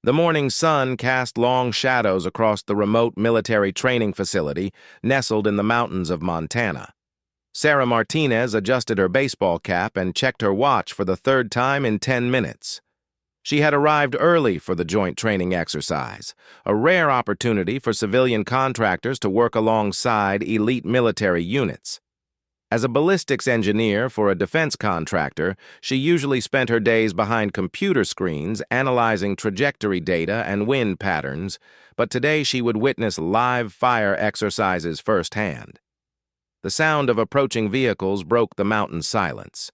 The morning sun cast long shadows across the remote military training facility nestled in the mountains of Montana. Sarah Martinez adjusted her baseball cap and checked her watch for the third time in 10 minutes. She had arrived early for the joint training exercise, a rare opportunity for civilian contractors to work alongside elite military units. As a ballistics engineer for a defense contractor, she usually spent her days behind computer screens analyzing trajectory data and wind patterns, but today she would witness live fire exercises firsthand. The sound of approaching vehicles broke the mountain silence.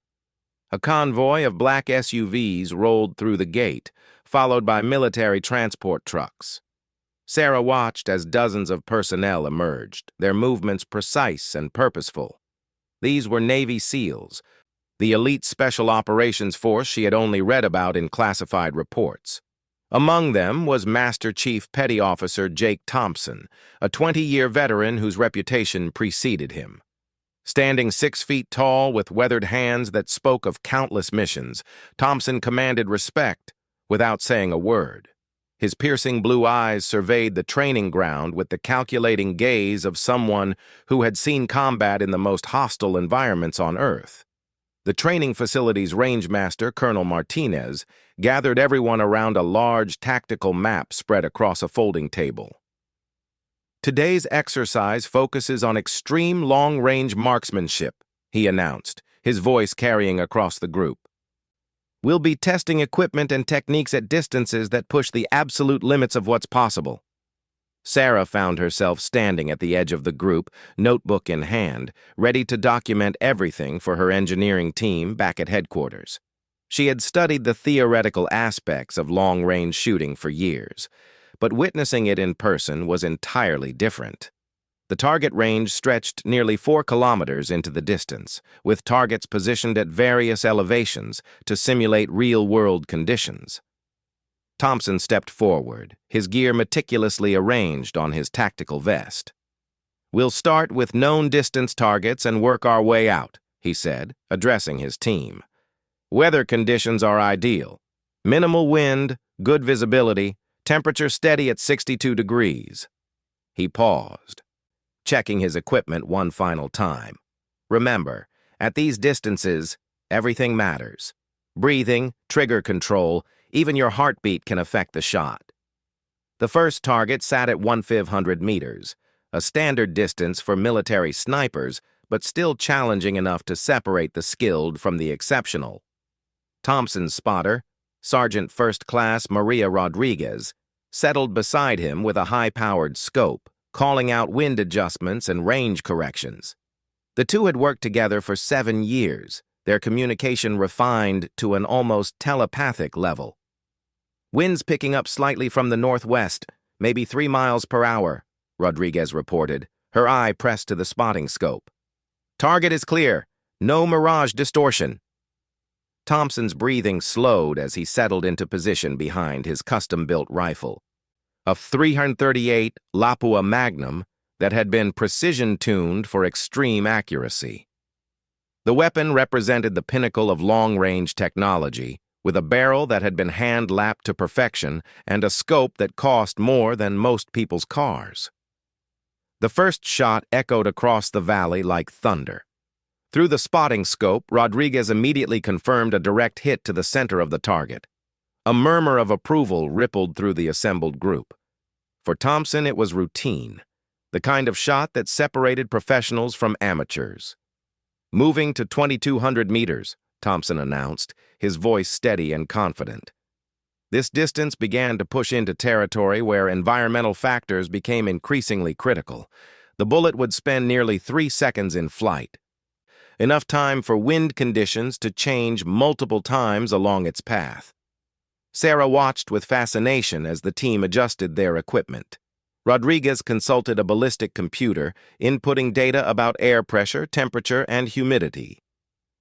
A convoy of black SUVs rolled through the gate, followed by military transport trucks. Sarah watched as dozens of personnel emerged, their movements precise and purposeful. These were Navy SEALs, the elite special operations force she had only read about in classified reports. Among them was Master Chief Petty Officer Jake Thompson, a 20-year veteran whose reputation preceded him. Standing 6 feet tall with weathered hands that spoke of countless missions, Thompson commanded respect without saying a word. His piercing blue eyes surveyed the training ground with the calculating gaze of someone who had seen combat in the most hostile environments on Earth. The training facility's rangemaster, Colonel Martinez, gathered everyone around a large tactical map spread across a folding table. Today's exercise focuses on extreme long-range marksmanship, he announced, his voice carrying across the group. We'll be testing equipment and techniques at distances that push the absolute limits of what's possible. Sarah found herself standing at the edge of the group, notebook in hand, ready to document everything for her engineering team back at headquarters. She had studied the theoretical aspects of long-range shooting for years, but witnessing it in person was entirely different. The target range stretched nearly 4 kilometers into the distance, with targets positioned at various elevations to simulate real-world conditions. Thompson stepped forward, his gear meticulously arranged on his tactical vest. We'll start with known distance targets and work our way out, he said, addressing his team. Weather conditions are ideal. Minimal wind, good visibility, temperature steady at 62 degrees. He paused, checking his equipment one final time. Remember, at these distances, everything matters. Breathing, trigger control, even your heartbeat can affect the shot. The first target sat at 1,500 meters, a standard distance for military snipers, but still challenging enough to separate the skilled from the exceptional. Thompson's spotter, Sergeant First Class Maria Rodriguez, settled beside him with a high-powered scope, calling out wind adjustments and range corrections. The two had worked together for 7 years, their communication refined to an almost telepathic level. Winds picking up slightly from the northwest, maybe 3 miles per hour, Rodriguez reported, her eye pressed to the spotting scope. Target is clear. No mirage distortion. Thompson's breathing slowed as he settled into position behind his custom-built rifle, a 338 Lapua Magnum that had been precision-tuned for extreme accuracy. The weapon represented the pinnacle of long-range technology, with a barrel that had been hand-lapped to perfection and a scope that cost more than most people's cars. The first shot echoed across the valley like thunder. Through the spotting scope, Rodriguez immediately confirmed a direct hit to the center of the target. A murmur of approval rippled through the assembled group. For Thompson, it was routine, the kind of shot that separated professionals from amateurs. Moving to 2,200 meters, Thompson announced, his voice steady and confident. This distance began to push into territory where environmental factors became increasingly critical. The bullet would spend nearly 3 seconds in flight, enough time for wind conditions to change multiple times along its path. Sarah watched with fascination as the team adjusted their equipment. Rodriguez consulted a ballistic computer, inputting data about air pressure, temperature, and humidity.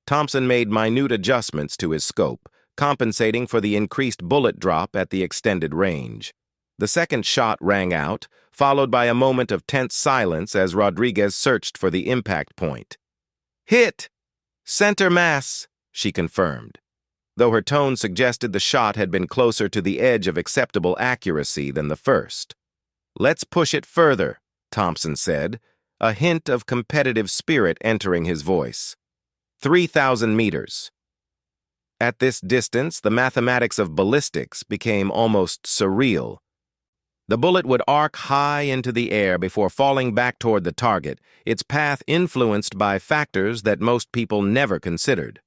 Thompson made minute adjustments to his scope, compensating for the increased bullet drop at the extended range. The second shot rang out, followed by a moment of tense silence as Rodriguez searched for the impact point. Hit! Center mass, she confirmed. though her tone suggested the shot had been closer to the edge of acceptable accuracy than the first. "Let's push it further," Thompson said, a hint of competitive spirit entering his voice. 3,000 meters. At this distance, the mathematics of ballistics became almost surreal. The bullet would arc high into the air before falling back toward the target, its path influenced by factors that most people never considered.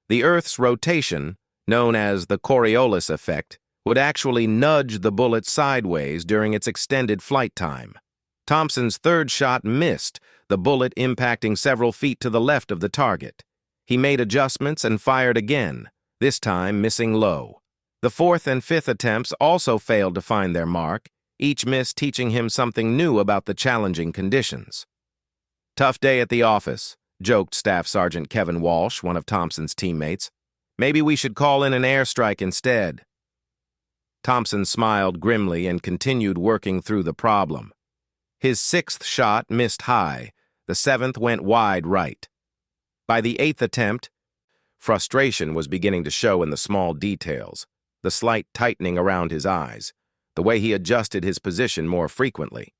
The Earth's rotation, known as the Coriolis effect, would actually nudge the bullet sideways during its extended flight time. Thompson's third shot missed, the bullet impacting several feet to the left of the target. He made adjustments and fired again, this time missing low. The fourth and fifth attempts also failed to find their mark, each miss teaching him something new about the challenging conditions. "Tough day at the office," joked Staff Sergeant Kevin Walsh, one of Thompson's teammates. "Maybe we should call in an airstrike instead." Thompson smiled grimly and continued working through the problem. His sixth shot missed high, the seventh went wide right. By the eighth attempt, frustration was beginning to show in the small details, the slight tightening around his eyes, the way he adjusted his position more frequently.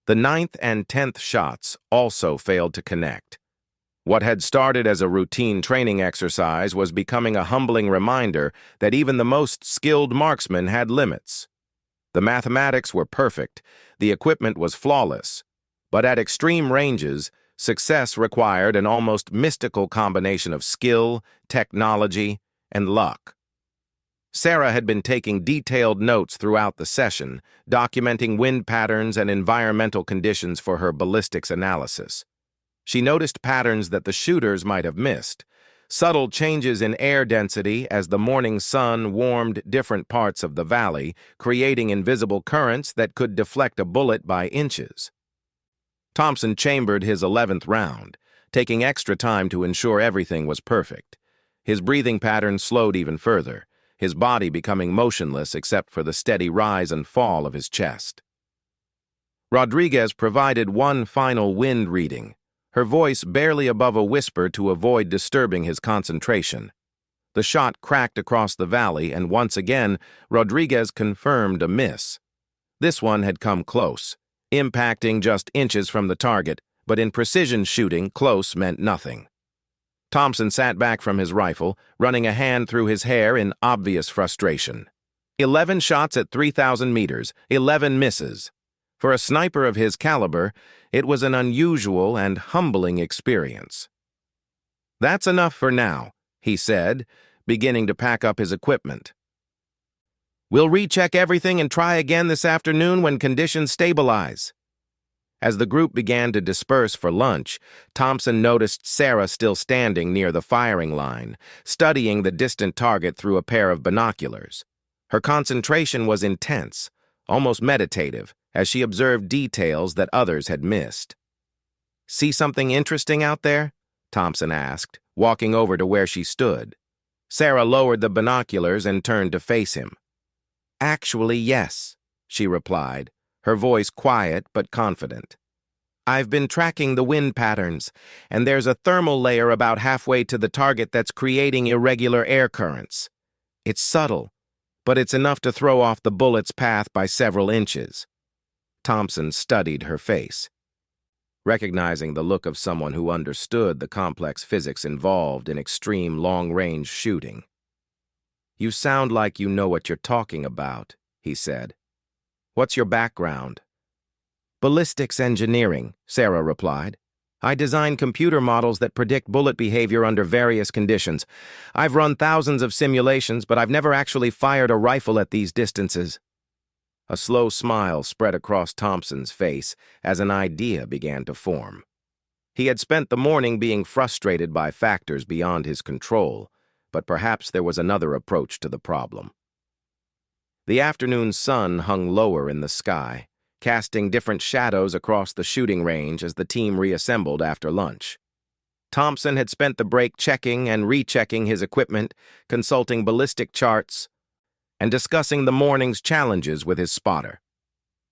The ninth and 10th shots also failed to connect. What had started as a routine training exercise was becoming a humbling reminder that even the most skilled marksman had limits. The mathematics were perfect, the equipment was flawless, but at extreme ranges, success required an almost mystical combination of skill, technology, and luck. Sarah had been taking detailed notes throughout the session, documenting wind patterns and environmental conditions for her ballistics analysis. She noticed patterns that the shooters might have missed, subtle changes in air density as the morning sun warmed different parts of the valley, creating invisible currents that could deflect a bullet by inches. Thompson chambered his 11th round, taking extra time to ensure everything was perfect. His breathing pattern slowed even further, his body becoming motionless except for the steady rise and fall of his chest. Rodriguez provided one final wind reading, her voice barely above a whisper to avoid disturbing his concentration. The shot cracked across the valley, and once again, Rodriguez confirmed a miss. This one had come close, impacting just inches from the target, but in precision shooting, close meant nothing. Thompson sat back from his rifle, running a hand through his hair in obvious frustration. 11 shots at 3,000 meters, 11 misses. For a sniper of his caliber, it was an unusual and humbling experience. "That's enough for now," he said, beginning to pack up his equipment. "We'll recheck everything and try again this afternoon when conditions stabilize." As the group began to disperse for lunch, Thompson noticed Sarah still standing near the firing line, studying the distant target through a pair of binoculars. Her concentration was intense, almost meditative, as she observed details that others had missed. "See something interesting out there?" Thompson asked, walking over to where she stood. Sarah lowered the binoculars and turned to face him. "Actually, yes," she replied, her voice quiet but confident. "I've been tracking the wind patterns, and there's a thermal layer about halfway to the target that's creating irregular air currents. It's subtle, but it's enough to throw off the bullet's path by several inches." Thompson studied her face, recognizing the look of someone who understood the complex physics involved in extreme long-range shooting. "You sound like you know what you're talking about," he said. "What's your background?" "Ballistics engineering," Sarah replied. "I design computer models that predict bullet behavior under various conditions. I've run thousands of simulations, but I've never actually fired a rifle at these distances." A slow smile spread across Thompson's face as an idea began to form. He had spent the morning being frustrated by factors beyond his control, but perhaps there was another approach to the problem. The afternoon sun hung lower in the sky, casting different shadows across the shooting range as the team reassembled after lunch. Thompson had spent the break checking and rechecking his equipment, consulting ballistic charts, and discussing the morning's challenges with his spotter.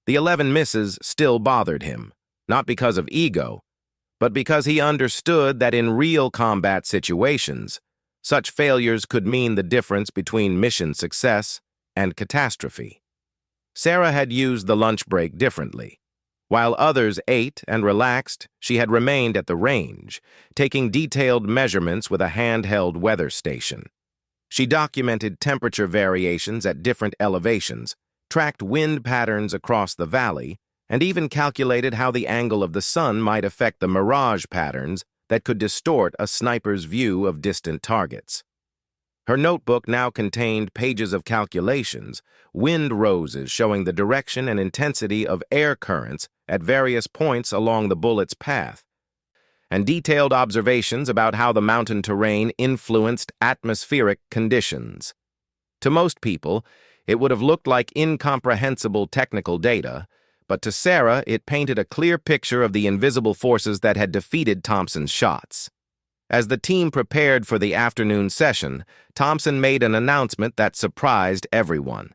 The 11 misses still bothered him, not because of ego, but because he understood that in real combat situations, Such failures could mean the difference between mission success and catastrophe. Sarah had used the lunch break differently. While others ate and relaxed, she had remained at the range, taking detailed measurements with a handheld weather station. She documented temperature variations at different elevations, tracked wind patterns across the valley, and even calculated how the angle of the sun might affect the mirage patterns that could distort a sniper's view of distant targets. Her notebook now contained pages of calculations, wind roses showing the direction and intensity of air currents at various points along the bullet's path, and detailed observations about how the mountain terrain influenced atmospheric conditions. To most people, it would have looked like incomprehensible technical data, but to Sarah, it painted a clear picture of the invisible forces that had defeated Thompson's shots. As the team prepared for the afternoon session, Thompson made an announcement that surprised everyone.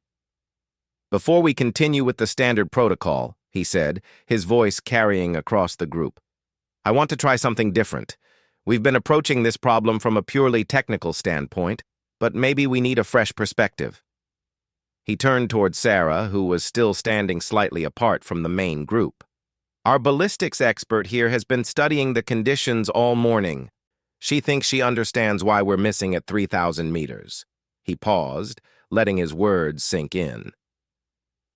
"Before we continue with the standard protocol," he said, his voice carrying across the group, "I want to try something different. We've been approaching this problem from a purely technical standpoint, but maybe we need a fresh perspective." He turned toward Sarah, who was still standing slightly apart from the main group. "Our ballistics expert here has been studying the conditions all morning. She thinks she understands why we're missing at 3,000 meters. He paused, letting his words sink in.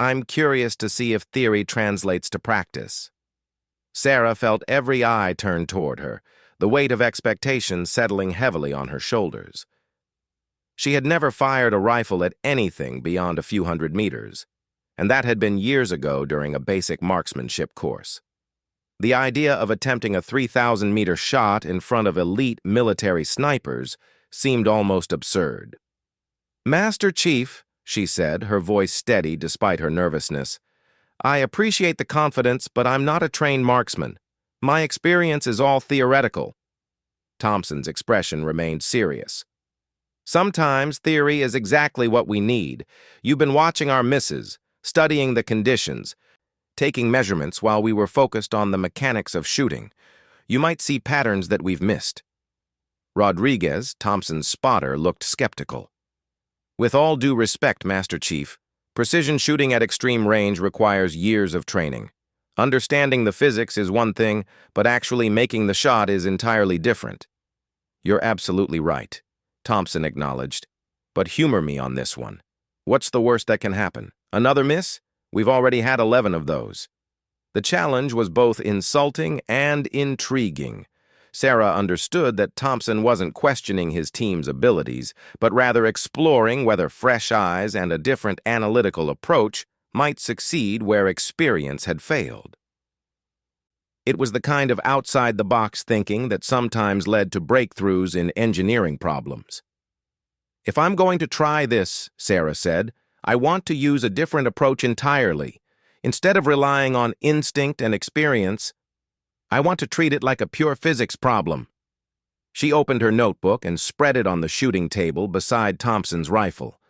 "I'm curious to see if theory translates to practice." Sarah felt every eye turn toward her, the weight of expectation settling heavily on her shoulders. She had never fired a rifle at anything beyond a few hundred meters, and that had been years ago during a basic marksmanship course. The idea of attempting a 3,000-meter shot in front of elite military snipers seemed almost absurd. "Master Chief," she said, her voice steady despite her nervousness, "I appreciate the confidence, but I'm not a trained marksman. My experience is all theoretical." Thompson's expression remained serious. "Sometimes theory is exactly what we need. You've been watching our misses, studying the conditions, taking measurements while we were focused on the mechanics of shooting. You might see patterns that we've missed." Rodriguez, Thompson's spotter, looked skeptical. "With all due respect, Master Chief, precision shooting at extreme range requires years of training. Understanding the physics is one thing, but actually making the shot is entirely different." "You're absolutely right," Thompson acknowledged. "But humor me on this one. What's the worst that can happen? Another miss? We've already had 11 of those." The challenge was both insulting and intriguing. Sarah understood that Thompson wasn't questioning his team's abilities, but rather exploring whether fresh eyes and a different analytical approach might succeed where experience had failed. It was the kind of outside-the-box thinking that sometimes led to breakthroughs in engineering problems. "If I'm going to try this," Sarah said, "I want to use a different approach entirely. Instead of relying on instinct and experience, I want to treat it like a pure physics problem." She opened her notebook and spread it on the shooting table beside Thompson's rifle.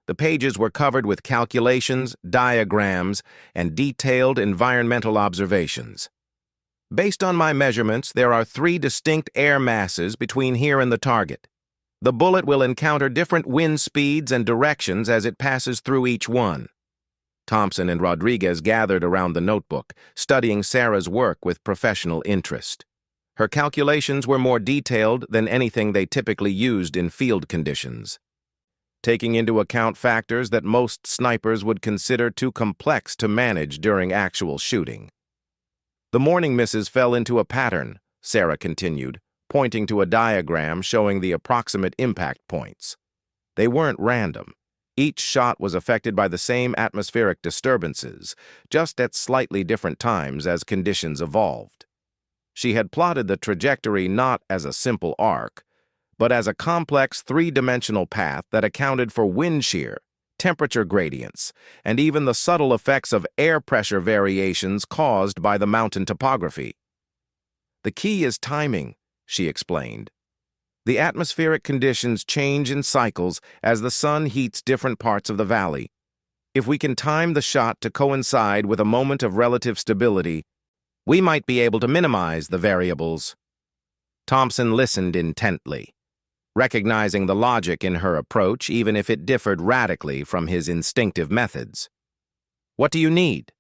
The pages were covered with calculations, diagrams, and detailed environmental observations. "Based on my measurements, there are 3 distinct air masses between here and the target. The bullet will encounter different wind speeds and directions as it passes through each one." Thompson and Rodriguez gathered around the notebook, studying Sarah's work with professional interest. Her calculations were more detailed than anything they typically used in field conditions, taking into account factors that most snipers would consider too complex to manage during actual shooting. "The morning misses fell into a pattern," Sarah continued, pointing to a diagram showing the approximate impact points. "They weren't random. Each shot was affected by the same atmospheric disturbances, just at slightly different times as conditions evolved." She had plotted the trajectory not as a simple arc, but as a complex 3-dimensional path that accounted for wind shear, temperature gradients, and even the subtle effects of air pressure variations caused by the mountain topography. "The key is timing," she explained. "The atmospheric conditions change in cycles as the sun heats different parts of the valley. If we can time the shot to coincide with a moment of relative stability, we might be able to minimize the variables." Thompson listened intently. recognizing the logic in her approach even if it differed radically from his instinctive methods. "What do you need?"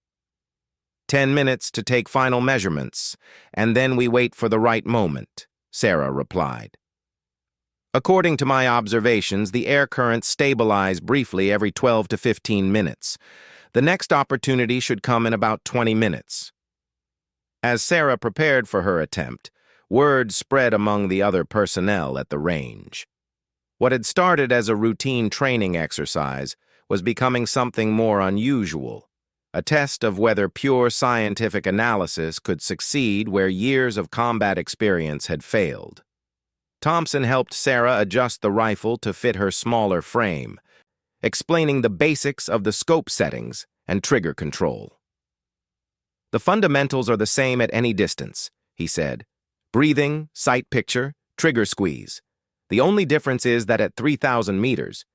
10 minutes to take final measurements, and then we wait for the right moment," Sarah replied. "According to my observations, the air currents stabilize briefly every 12 to 15 minutes. The next opportunity should come in about 20 minutes. As Sarah prepared for her attempt, word spread among the other personnel at the range. What had started as a routine training exercise was becoming something more unusual, a test of whether pure scientific analysis could succeed where years of combat experience had failed. Thompson helped Sarah adjust the rifle to fit her smaller frame, explaining the basics of the scope settings and trigger control. "The fundamentals are the same at any distance," he said. "Breathing, sight picture, trigger squeeze. The only difference is that at 3,000 meters,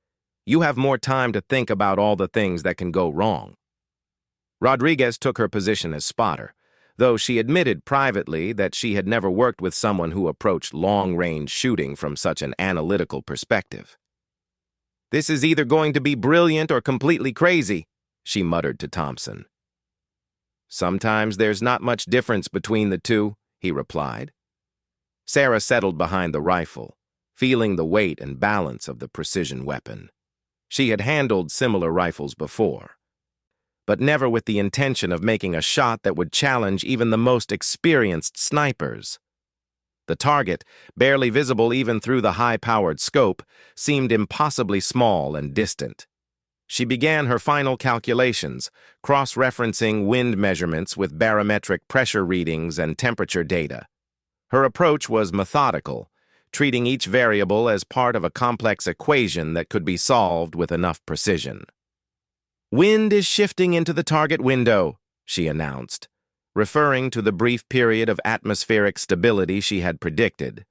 you have more time to think about all the things that can go wrong." Rodriguez took her position as spotter, though she admitted privately that she had never worked with someone who approached long-range shooting from such an analytical perspective. "This is either going to be brilliant or completely crazy," she muttered to Thompson. "Sometimes there's not much difference between the two," he replied. Sarah settled behind the rifle, feeling the weight and balance of the precision weapon. She had handled similar rifles before, but never with the intention of making a shot that would challenge even the most experienced snipers. The target, barely visible even through the high-powered scope, seemed impossibly small and distant. She began her final calculations, cross-referencing wind measurements with barometric pressure readings and temperature data. Her approach was methodical, treating each variable as part of a complex equation that could be solved with enough precision. "Wind is shifting into the target window," she announced, referring to the brief period of atmospheric stability she had predicted.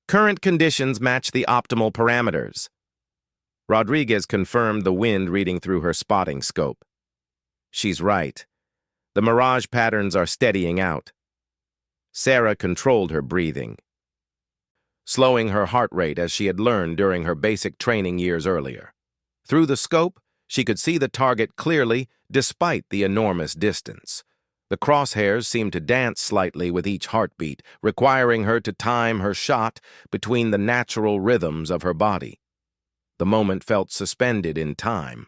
"Current conditions match the optimal parameters." Rodriguez confirmed the wind reading through her spotting scope. "She's right. The mirage patterns are steadying out." Sarah controlled her breathing, slowing her heart rate as she had learned during her basic training years earlier. Through the scope, she could see the target clearly despite the enormous distance. The crosshairs seemed to dance slightly with each heartbeat, requiring her to time her shot between the natural rhythms of her body. The moment felt suspended in time.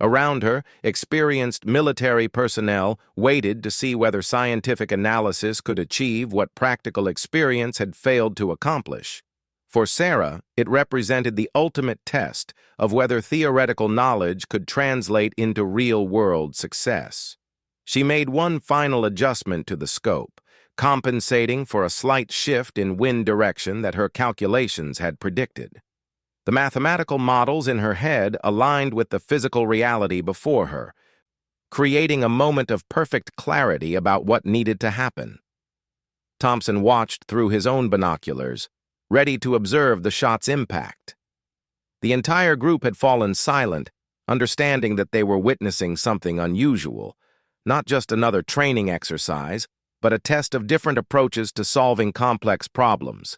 Around her, experienced military personnel waited to see whether scientific analysis could achieve what practical experience had failed to accomplish. For Sarah, it represented the ultimate test of whether theoretical knowledge could translate into real-world success. She made one final adjustment to the scope, compensating for a slight shift in wind direction that her calculations had predicted. The mathematical models in her head aligned with the physical reality before her, creating a moment of perfect clarity about what needed to happen. Thompson watched through his own binoculars, ready to observe the shot's impact. The entire group had fallen silent, understanding that they were witnessing something unusual, not just another training exercise, but a test of different approaches to solving complex problems.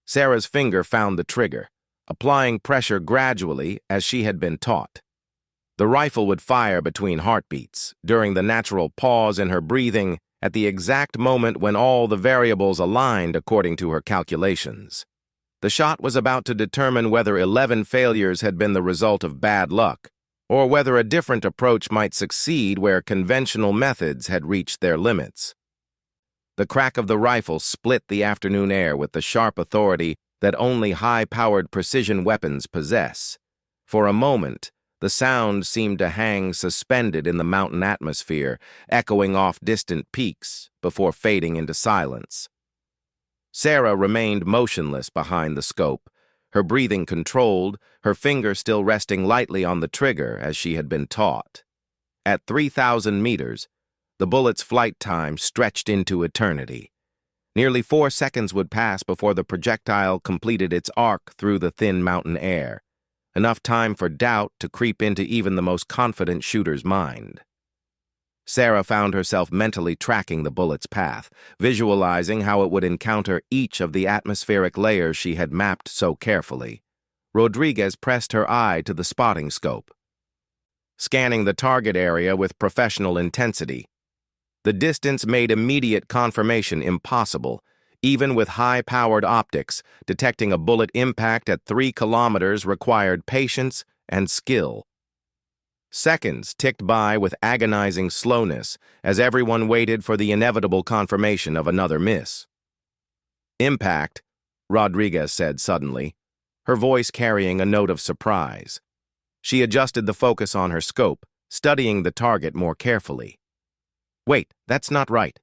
Sarah's finger found the trigger, applying pressure gradually as she had been taught. The rifle would fire between heartbeats, during the natural pause in her breathing, at the exact moment when all the variables aligned according to her calculations. The shot was about to determine whether 11 failures had been the result of bad luck, or whether a different approach might succeed where conventional methods had reached their limits. The crack of the rifle split the afternoon air with the sharp authority that only high-powered precision weapons possess. For a moment, the sound seemed to hang suspended in the mountain atmosphere, echoing off distant peaks before fading into silence. Sarah remained motionless behind the scope, her breathing controlled, her finger still resting lightly on the trigger as she had been taught. At 3,000 meters, the bullet's flight time stretched into eternity. Nearly 4 seconds would pass before the projectile completed its arc through the thin mountain air, enough time for doubt to creep into even the most confident shooter's mind. Sarah found herself mentally tracking the bullet's path, visualizing how it would encounter each of the atmospheric layers she had mapped so carefully. Rodriguez pressed her eye to the spotting scope, scanning the target area with professional intensity. The distance made immediate confirmation impossible. Even with high-powered optics, detecting a bullet impact at 3 kilometers required patience and skill. Seconds ticked by with agonizing slowness as everyone waited for the inevitable confirmation of another miss. "Impact," Rodriguez said suddenly, her voice carrying a note of surprise. She adjusted the focus on her scope, studying the target more carefully. "Wait, that's not right."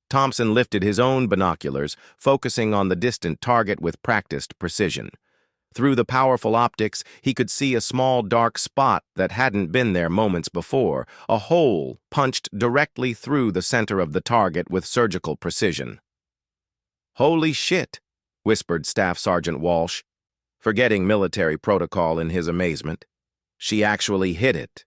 Thompson lifted his own binoculars, focusing on the distant target with practiced precision. Through the powerful optics, he could see a small dark spot that hadn't been there moments before, a hole punched directly through the center of the target with surgical precision. "Holy shit," whispered Staff Sergeant Walsh, forgetting military protocol in his amazement. "She actually hit it."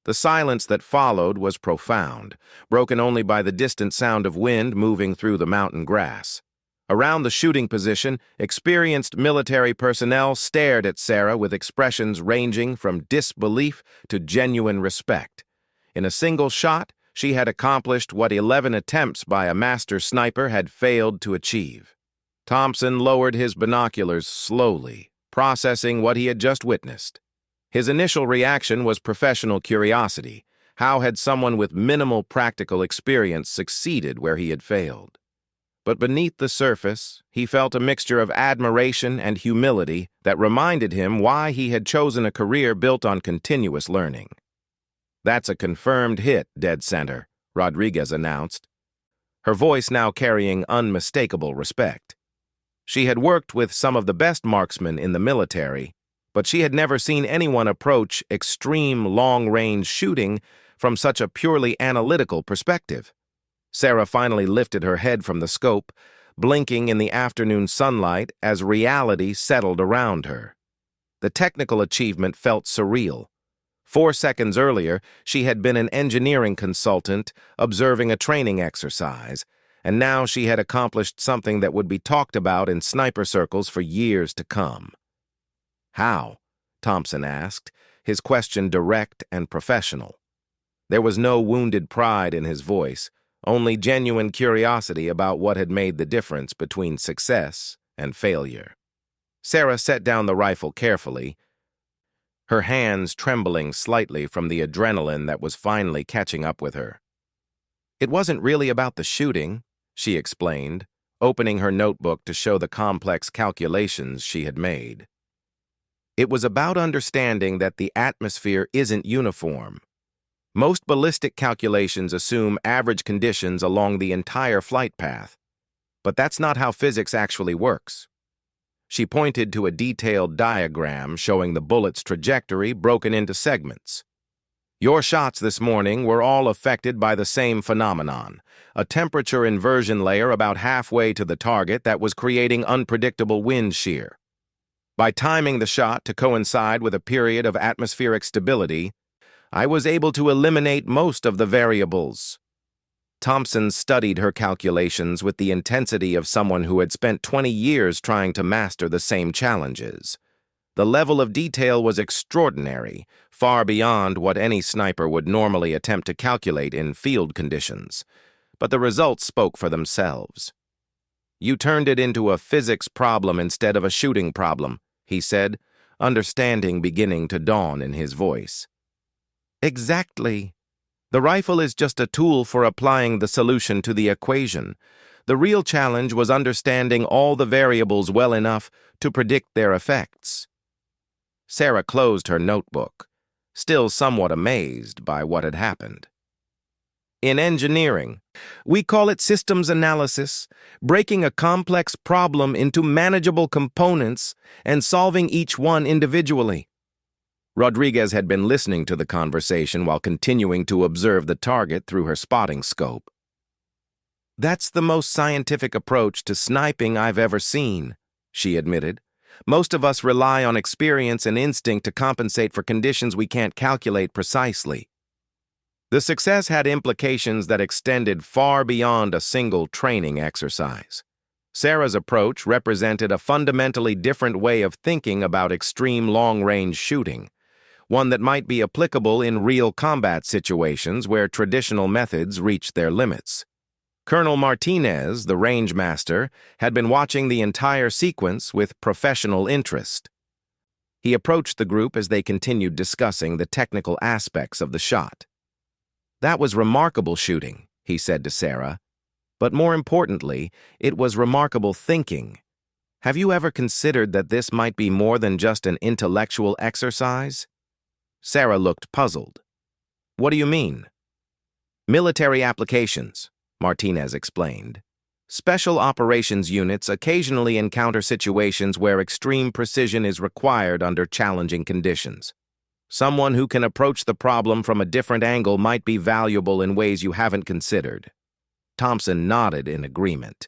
The silence that followed was profound, broken only by the distant sound of wind moving through the mountain grass. Around the shooting position, experienced military personnel stared at Sarah with expressions ranging from disbelief to genuine respect. In a single shot, she had accomplished what 11 attempts by a master sniper had failed to achieve. Thompson lowered his binoculars slowly, processing what he had just witnessed. His initial reaction was professional curiosity. How had someone with minimal practical experience succeeded where he had failed? But beneath the surface, he felt a mixture of admiration and humility that reminded him why he had chosen a career built on continuous learning. "That's a confirmed hit, dead center," Rodriguez announced, her voice now carrying unmistakable respect. She had worked with some of the best marksmen in the military, but she had never seen anyone approach extreme long-range shooting from such a purely analytical perspective. Sarah finally lifted her head from the scope, blinking in the afternoon sunlight as reality settled around her. The technical achievement felt surreal. 4 seconds earlier, she had been an engineering consultant observing a training exercise, and now she had accomplished something that would be talked about in sniper circles for years to come. "How?" Thompson asked, his question direct and professional. There was no wounded pride in his voice, only genuine curiosity about what had made the difference between success and failure. Sarah set down the rifle carefully, her hands trembling slightly from the adrenaline that was finally catching up with her. "It wasn't really about the shooting," she explained, opening her notebook to show the complex calculations she had made. "It was about understanding that the atmosphere isn't uniform. Most ballistic calculations assume average conditions along the entire flight path, but that's not how physics actually works." She pointed to a detailed diagram showing the bullet's trajectory broken into segments. "Your shots this morning were all affected by the same phenomenon, a temperature inversion layer about halfway to the target that was creating unpredictable wind shear. By timing the shot to coincide with a period of atmospheric stability, I was able to eliminate most of the variables." Thompson studied her calculations with the intensity of someone who had spent 20 years trying to master the same challenges. The level of detail was extraordinary, far beyond what any sniper would normally attempt to calculate in field conditions. But the results spoke for themselves. "You turned it into a physics problem instead of a shooting problem," he said, understanding beginning to dawn in his voice. "Exactly. The rifle is just a tool for applying the solution to the equation. The real challenge was understanding all the variables well enough to predict their effects." Sarah closed her notebook, still somewhat amazed by what had happened. "In engineering, we call it systems analysis, breaking a complex problem into manageable components and solving each one individually." Rodriguez had been listening to the conversation while continuing to observe the target through her spotting scope. "That's the most scientific approach to sniping I've ever seen," she admitted. "Most of us rely on experience and instinct to compensate for conditions we can't calculate precisely." The success had implications that extended far beyond a single training exercise. Sarah's approach represented a fundamentally different way of thinking about extreme long-range shooting, one that might be applicable in real combat situations where traditional methods reached their limits. Colonel Martinez, the range master, had been watching the entire sequence with professional interest. He approached the group as they continued discussing the technical aspects of the shot. "That was remarkable shooting," he said to Sarah. "But more importantly, it was remarkable thinking. Have you ever considered that this might be more than just an intellectual exercise?" Sarah looked puzzled. "What do you mean?" "Military applications," Martinez explained. "Special operations units occasionally encounter situations where extreme precision is required under challenging conditions. Someone who can approach the problem from a different angle might be valuable in ways you haven't considered." Thompson nodded in agreement.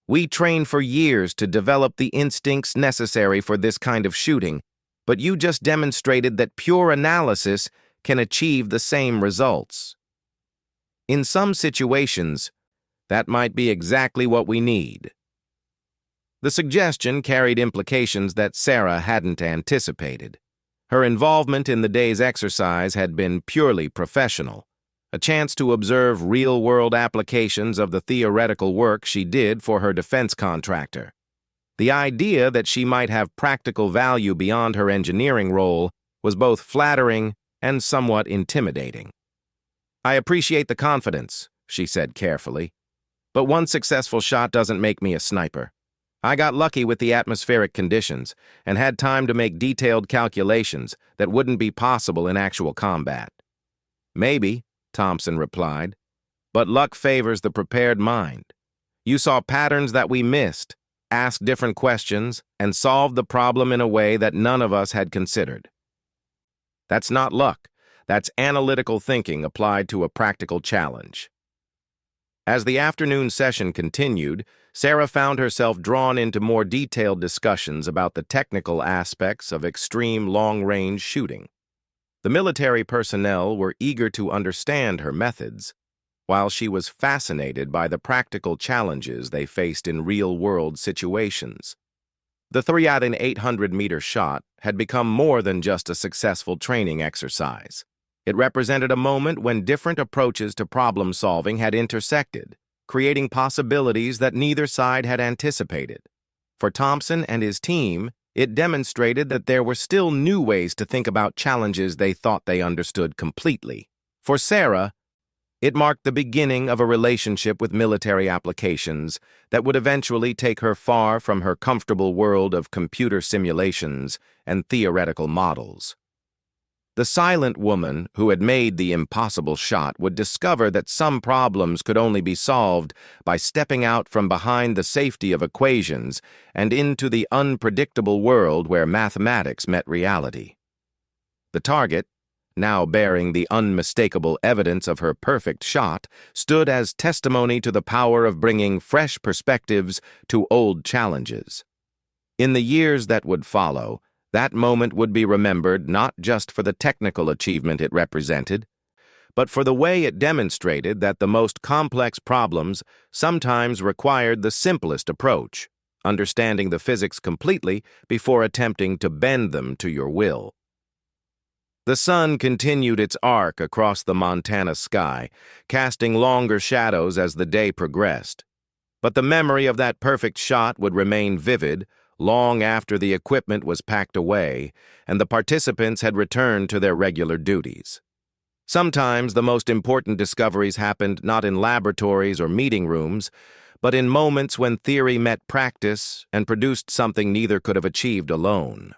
"We train for years to develop the instincts necessary for this kind of shooting, but you just demonstrated that pure analysis can achieve the same results. In some situations, that might be exactly what we need." The suggestion carried implications that Sarah hadn't anticipated. Her involvement in the day's exercise had been purely professional, a chance to observe real-world applications of the theoretical work she did for her defense contractor. The idea that she might have practical value beyond her engineering role was both flattering and somewhat intimidating. "I appreciate the confidence," she said carefully, "but one successful shot doesn't make me a sniper. I got lucky with the atmospheric conditions and had time to make detailed calculations that wouldn't be possible in actual combat." "Maybe," Thompson replied, "but luck favors the prepared mind. You saw patterns that we missed, asked different questions, and solved the problem in a way that none of us had considered. That's not luck. That's analytical thinking applied to a practical challenge." As the afternoon session continued, Sarah found herself drawn into more detailed discussions about the technical aspects of extreme long-range shooting. The military personnel were eager to understand her methods, while she was fascinated by the practical challenges they faced in real-world situations. The 3,800-meter shot had become more than just a successful training exercise. It represented a moment when different approaches to problem-solving had intersected, creating possibilities that neither side had anticipated. For Thompson and his team, it demonstrated that there were still new ways to think about challenges they thought they understood completely. For Sarah, it marked the beginning of a relationship with military applications that would eventually take her far from her comfortable world of computer simulations and theoretical models. The silent woman who had made the impossible shot would discover that some problems could only be solved by stepping out from behind the safety of equations and into the unpredictable world where mathematics met reality. The target, now bearing the unmistakable evidence of her perfect shot, stood as testimony to the power of bringing fresh perspectives to old challenges. In the years that would follow, that moment would be remembered not just for the technical achievement it represented, but for the way it demonstrated that the most complex problems sometimes required the simplest approach, understanding the physics completely before attempting to bend them to your will. The sun continued its arc across the Montana sky, casting longer shadows as the day progressed. But the memory of that perfect shot would remain vivid long after the equipment was packed away and the participants had returned to their regular duties. Sometimes the most important discoveries happened not in laboratories or meeting rooms, but in moments when theory met practice and produced something neither could have achieved alone.